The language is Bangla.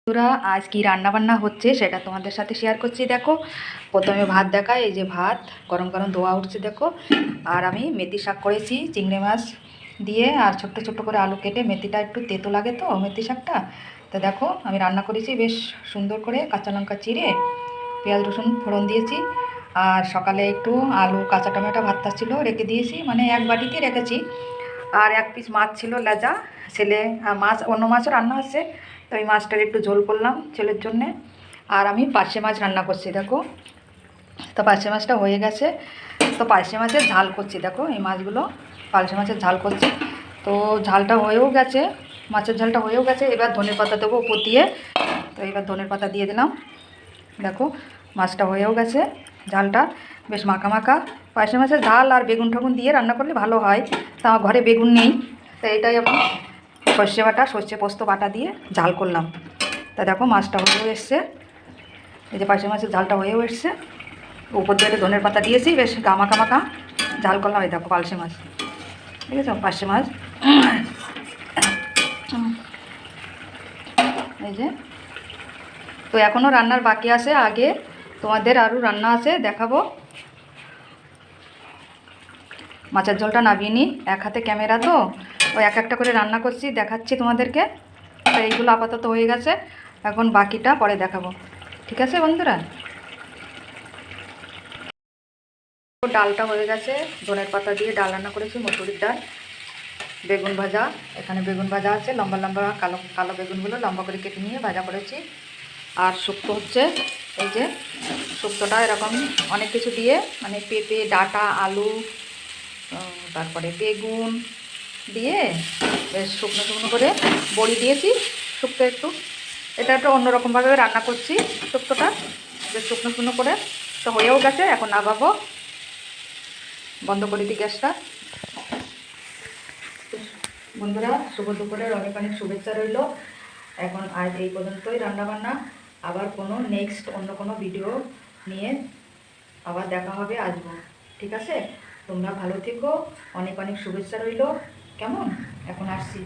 বন্ধুরা, আজ কি রান্না বান্না হচ্ছে সেটা তোমাদের সাথে শেয়ার করছি। দেখো, প্রথমে ভাত দেখায়। এই যে ভাত গরম গরম ধোয়া উঠছে দেখো। আর আমি মেথি শাক করেছি চিংড়ি মাছ দিয়ে, আর ছোট্ট ছোট্ট করে আলু কেটে। মেথিটা একটু তেতো লাগে তো মেথি শাকটা, তো দেখো আমি রান্না করেছি বেশ সুন্দর করে। কাঁচা লঙ্কা চিড়ে পেঁয়াজ রসুন ফোড়ন দিয়েছি। আর সকালে একটু আলু কাঁচা টমেটো ভাতটা ছিল রেখে দিয়েছি, মানে এক বাটিতে রেখেছি। আর এক পিস মাছ ছিল লেজা, ছেলে মাছ অন্য মাছও রান্না হচ্ছে, তো এই মাছটার একটু ঝোল করলাম ছেলের জন্যে। আর আমি পার্শে মাছ রান্না করছি দেখো। তো পার্শে মাছটা হয়ে গেছে, তো পার্শে মাছের ঝাল করছি দেখো। এই মাছগুলো পার্শে মাছের ঝাল করছি। তো ঝালটা হয়েও গেছে, মাছের ঝালটা হয়েও গেছে। এবার ধনের পাতা দেবো উপর দিয়ে। তো এবার ধনের পাতা দিয়ে দিলাম। দেখো মাছটা হয়েও গেছে, ঝালটা বেশ মাখা মাখা। পার্শে মাছের ঝাল আর বেগুন ঠাগুন দিয়ে রান্না করলে ভালো হয়। তা আমার ঘরে বেগুন নেই, তো এটাই এখন সর্ষে বাটা সর্ষে পোস্ত বাটা দিয়ে ঝাল করলাম। তা দেখো মাছটা হয়েও এসছে, এই যে পার্শে মাছের ঝালটা হয়েও এসছে। উপর দিয়ে ধনের পাতা দিয়েছি, বেশ গামাকা মাখা ঝাল করলাম। এই দেখো পার্শে মাছ, ঠিক আছে পার্শে মাছ। এই যে, তো এখনও রান্নার বাকি আছে, আগে তোমাদের আরও রান্না আছে দেখাবো। মাছের ঝোলটা নামিয়ে নিই, এক হাতে ক্যামেরা তো, ও এক একটা করে রান্না করছি দেখাচ্ছি তোমাদেরকে। তো এইগুলো আপাতত হয়ে গেছে, এখন বাকিটা পরে দেখাবো, ঠিক আছে বন্ধুরা। ডালটা হয়ে গেছে, ধনের পাতা দিয়ে ডাল রান্না করেছি, মসুরির ডাল। বেগুন ভাজা, এখানে বেগুন ভাজা আছে, লম্বা লম্বা কালো কালো বেগুনগুলো লম্বা করে কেটে নিয়ে ভাজা করেছি। আর শুক্তো হচ্ছে, এই যে শুক্তোটা এরকম অনেক কিছু দিয়ে, মানে পেঁপে ডাঁটা আলু তারপরে বেগুন দিয়ে বেশ শুকনো শুকনো করে বড়ি দিয়েছি। শুক্তো একটু, এটা একটু অন্যরকমভাবে রান্না করছি শুক্তোটা, বেশ শুকনো শুকনো করে। তো হয়েও গেছে, এখন নামাবো, বন্ধ করে দিই গ্যাসটা। বন্ধুরা, শুভ দুপুরের অনেক অনেক শুভেচ্ছা রইল। এখন আজ এই পর্যন্তই রান্নাবান্না। আবার কোনো নেক্সট অন্য কোনো ভিডিও নিয়ে আবার দেখা হবে, আসবো, ঠিক আছে। তোমরা ভালো থেকো, অনেক অনেক শুভেচ্ছা রইল। কেমন, এখন আসছি।